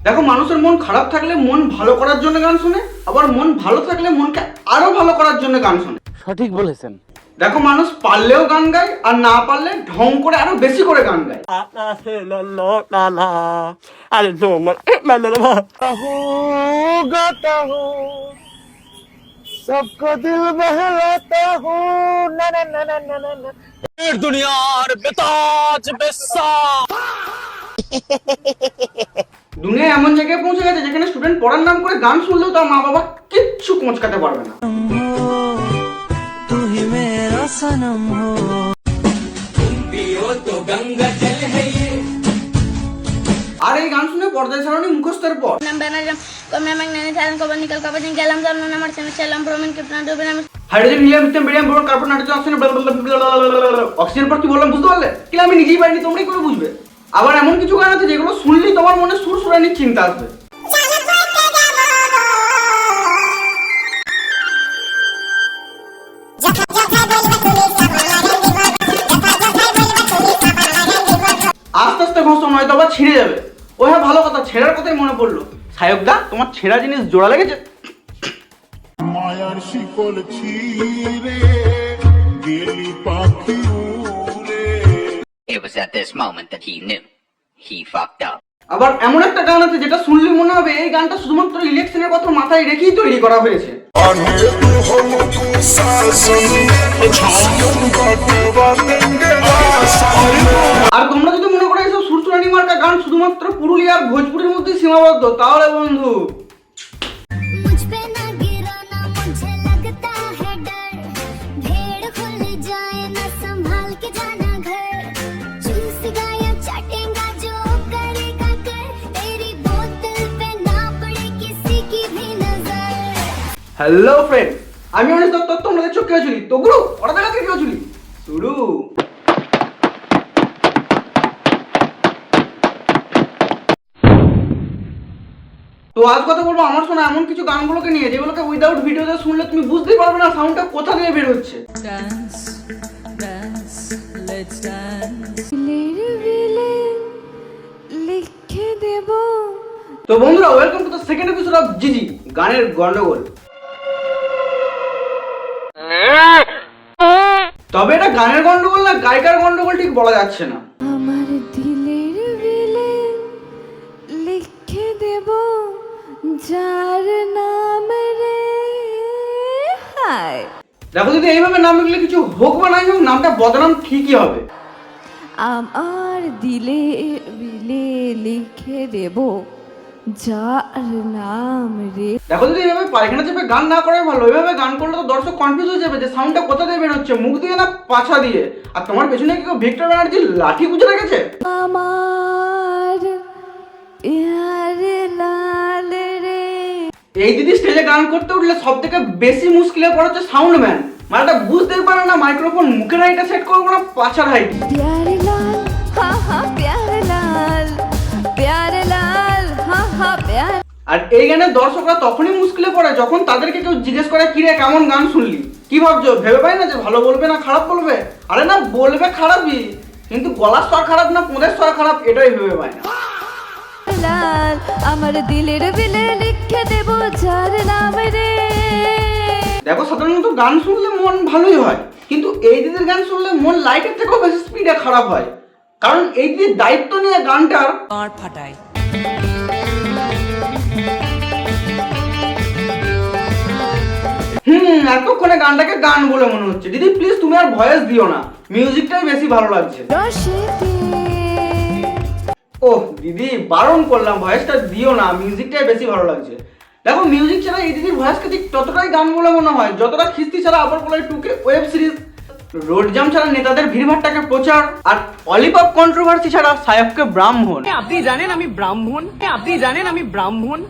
দেখো, মানুষের মন খারাপ থাকলে মন ভালো করার জন্য গান শোনে, আবার মন ভালো থাকলে মনকে আরো ভালো করার জন্য গান শোনে। সঠিক বলেছেন। দেখো, মানুষ পারলেও গান গায়, আর না পারলে ঢং করে আরো বেশি করে গান গায়। सबको दिल बहलाता हूँ ना ना ना ना ना ना ना दुनियार बेताज बेसा। দুনিয়া এমন জায়গায় পৌঁছে গেছে যেখানে স্টুডেন্ট পড়ার নাম করে গান শুনলেও তার মা বাবা কিচ্ছু কোঁচকাতে পারবে না। तू ही मेरा सनम हो, तुम पियो तो गंगा जल है ये। আর এই গান শুনে পর্দায় ছাড়ানি মুখস্থের পর hydrogen, helium, lithium, barium, boron, carbon, nitrogen, oxygen পর কি বললাম বুঝতে পারলে? কি আমি নিজেই পারিনি, তোমরাই করে বুঝবে। আবার এমন কিছু গান আছে যেগুলো শুনলেই তোমার মনে সুরসুরানির চিন্তা আসবে। আস্তে আস্তে ঘষো, নয়তো আবার ছিঁড়ে যাবে। ও হ্যাঁ, ভালো কথা, ছেঁড়ার কথাই মনে পড়লো। সায়ক দা, তোমার ছেঁড়া জিনিস জোড়া লেগেছে? মায়ার শিকল ছিঁড়ে গেলি পাখি উড়ে। It was at this moment that he knew he fucked up. আবার এমন একটা গান আছে যেটা শুনলে মনে হবে এই গানটা শুধুমাত্র ইলেকশনের কথা মাথায় রেখেই তৈরি করা হয়েছে। আর তোমরা যদি মনে করো এইসব সুরসুরানি মার্কা গান শুধুমাত্র পুরুলিয়া আর ভোজপুরের মধ্যেই সীমাবদ্ধ, তাহলে বন্ধু হ্যালো ফ্রেন্ড, আমি অনেক দত্ত, তোমরা দেখছো কেউ চুলি তো গুরু ওরা দেখাচ্ছে কেউ চুলি শুরু। তো আজ কথা বলবো আমার শোনা এমন কিছু গানগুলোকে নিয়ে যেগুলোকে উইদাউট ভিডিওতে শুনলে তুমি বুঝতেই পারবে না সাউন্ডটা কোথা দিয়ে বের হচ্ছে। Dance, dance, let's dance. লিখে দেব। তো বন্ধুরা, welcome to the second episode of জিজি গানের গন্ডগোল। তবে এটা গানের গন্ডগোল না গায়িকার গন্ডগোল ঠিক বলা যাচ্ছে না। আমার দিলের বিলে লিখে দেব যার নাম রে হায়। দেখো, যদি এইভাবে নাম লিখলে কিছু হোক বা নাই হোক, নামটা বদনাম ঠিকই হবে। আমার দিলের বিলে লিখে দেব যার নাম রে। দেখো, যদি এইভাবে পায়খানা চেপে গান না করাই ভালো। এইভাবে গান করলে তো দর্শক কনফিউজ হয়ে যাবে যে সাউন্ডটা কোথা দিয়ে বের হচ্ছে, মুখ দিয়ে না পাছা দিয়ে। আর তোমার পেছনে কি ভিক্টর ব্যানার্জি লাঠি গুঁজে রেখেছে? আমার প্যারে লাল রে। এই দিদি স্টেজে গান করতে উঠলে সব থেকে বেশি মুশকিলে পড়ে হচ্ছে সাউন্ডম্যান। মানেটা বুঝতেই পারে না মাইক্রোফোন মুখের হাইটটা সেট করবো না পাছার হাইট। প্যারে লাল হা হা প্যারে লাল, প্যারে লাল হা হা প্যারে। আর এই গানের দর্শকরা তখনই মুশকিলে পড়ে যখন তাদেরকে কেউ জিজ্ঞেস করে কি রে কেমন গান শুনলি, কি ভাবছো, ভেবে পাই না যে ভালো বলবে না খারাপ বলবে? আরে না, বলবে খারাপই, কিন্তু গলার স্বর খারাপ না পোঁদের স্বর খারাপ এটাই ভেবে পায় না। লাল আমার দিলের বিলে লিখে দেব যার নাম রে। দেখো, সাধারণত গান শুনলে মন ভালোই হয়, কিন্তু এই দিদির গান শুনলে মন লাইটের থেকেও বেশি স্পিডে খারাপ হয়। কারণ এই দিদির দায়িত্ব নিয়ে গানটার আর ফাটায়। এতক্ষণে গানটাকে গান বলে মনে হচ্ছে। দিদি প্লিজ তুমি আর ভয়েস দিও না, মিউজিকটাই বেশি ভালো লাগছে। ওহ দিদি, বারণ করলাম, ভয়েসটা দিও না, মিউজিকটাই বেশি ভালো লাগছে। দেখো, মিউজিক ছাড়া এই দিদির ভয়েসকে ঠিক ততটাই গান বলে মনে হয় যতটা খিস্তি ছাড়া আবার বলে টুকে ওয়েব সিরিজ, রোড জাম ছাড়া নেতাদের ভিড়ভাট্টাকে প্রচার, আর অলিপপ কন্ট্রোভার্সি ছাড়া সায়ককে ব্রাহ্মণ। আপনি জানেন আমি ব্রাহ্মণ, আপনি জানেন আমি ব্রাহ্মণ।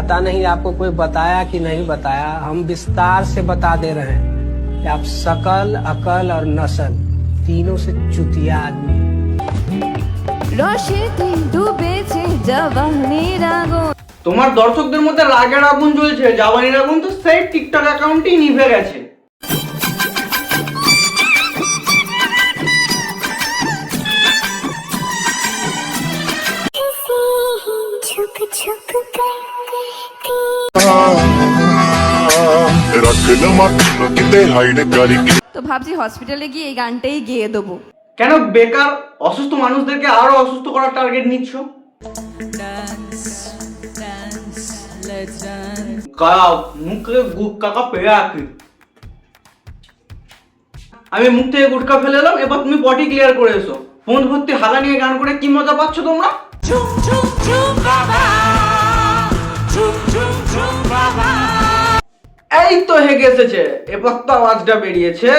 पता नहीं आपको कोई बताया कि नहीं बताया, हम विस्तार से बता दे रहे हैं कि आप शकल, अकल और नस्ल तीनों से चुतिया आदमी। রসেতে ডুবেছে জওয়ানির আগুন। তোমার দর্শকদের মধ্যে রাগের আগুন জ্বলছে, জাওয়ানির আগুন তো সেই টিকটক অ্যাকাউন্টেই নিভে গেছে। छुप करती रख लमा किते हाइड करी তো ভাবছি হসপিটালে গিয়ে এই গানটাই গেয়ে দেবো। কেন বেকার অসুস্থ মানুষদেরকে আরো অসুস্থ করার টার্গেট নিচ্ছ? গাও মুখে গুটকা পেয়ে আঁকি। আমি মুখ থেকে গুটকা ফেলে এলাম, এবার তুমি পটি ক্লিয়ার করে এসো। ফোন ভর্তি হাগা নিয়ে গান করে কি মজা পাচ্ছ তোমরা? এই তো হেগে এসেছে, এবার তো আওয়াজটা বেরিয়েছে।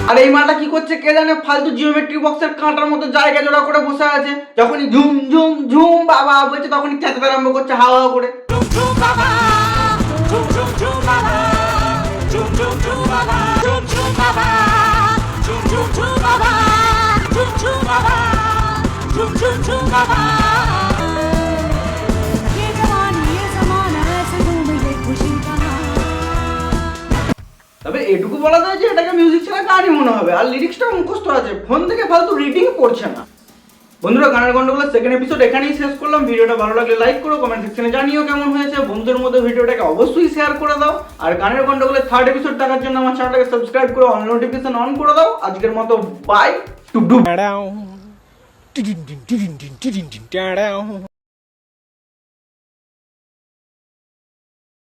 আর এই মালটা কি করছে কে জানে, ফালতু জিওমেট্রি বক্সের কাঁটার মতো জায়গা জোড়া করে বসে আছে। যখনই ঝুম ঝুম ঝুম বাবা বলছে তখনই চেঁচাতে আরম্ভ করছে হাওয়া করে। তবে এটুকু বলা যায় যে এটাকে মিউজিক ছাড়া গানই মনে হবে, আর লিরিক্সটাও মুখস্থ আছে, ফোন থেকে ফালতু রিডিং পড়ছে না। বন্ধুরা, গানের গন্ডগোলের সেকেন্ড এপিসোড এখানেই শেষ করলাম। ভিডিওটা ভালো লাগলে লাইক করো, কমেন্ট সেকশনে জানিও কেমন হয়েছে। বন্ধুদের মধ্যে ভিডিওটাকে অবশ্যই শেয়ার করে দাও। আর গানের গন্ডগোলের থার্ড এপিসোড দেখার জন্য আমার চ্যানেলটাকে সাবস্ক্রাইব করে অল নোটিফিকেশন অন করে দাও। আজকের মতো বাই টু ডু।